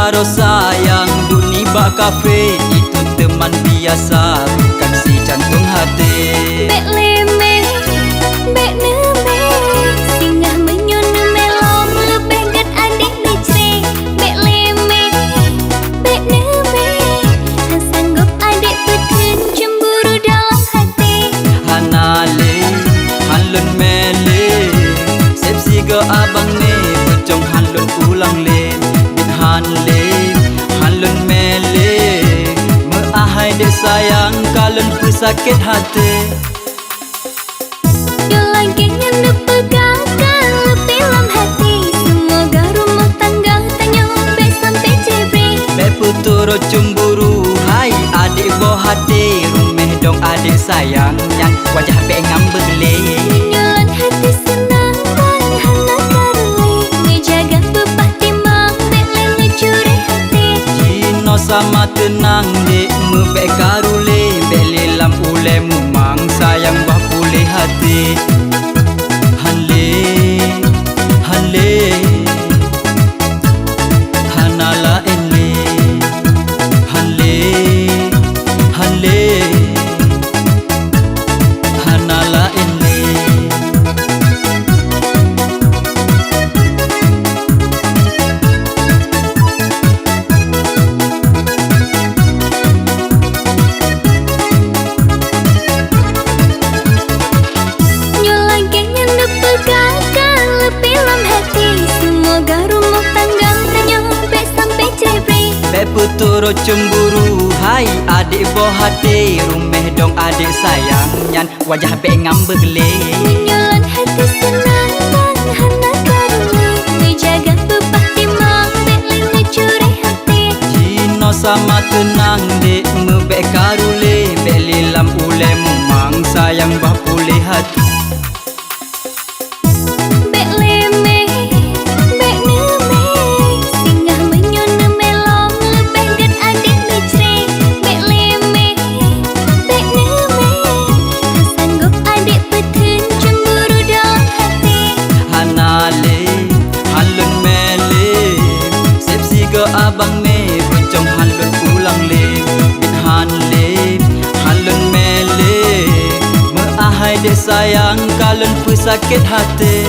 karo sayang Duni bak kafe itu teman biasa, bukan si jantung hati. Bek leme, bek neme, singgah menyun melom lebih gat adik lecre. Bek leme, bek neme, han sanggup adik peken cemburu dalam hati. Hanale, hanlun mele, sepsi go abang ne, becong hanlun ulang le. Bit hanle, hanlun mele, meahai dek sayang kalen pu sakit hati. Yo lagi yang dipegakan lebih dalam hati. Semoga rumah tangga tanya bek sampai cebre. Bek puturo cemburu, hai adik boh hati. Rumeh dong adik sayang, yang wajah bek ngambek le. Nyolan hati senang bang hana karle. Ngejaga bepah timang bek lele curi hati. Cino sama tenang dek mebek karule. Bek lelam ule mumang sayang bah pulih hati. Hanle, hanle, hanala enle. Hanle, hanle, hanala enle. Nyolan yang dipegakan lebih dalam hati. Semoga rumah tangga tanya bek sampai cebre. Bek puturo cemburu, hai adik boh hati. Rumeh dong adik sayang, nyan wajah bek ngambek le. Nyolan hati senang bang hana karle. Ngejaga bepah timang bek lele curi hati. Cino sama tenang dek mebek karule. Bek lelam ule mumang sayang bah pulih hati. Bek leme, bek neme, singgah menyun melom lebih gat adik lecre. Bek leme, bek neme, han sanggup adik peken cemburu dalam hati. Hanale, hanlun mele, sepsi go abang ne, becong hanlun ulang le. Bit hanle, hanlun mele, meahai dek sayang kalen pu sakit hati.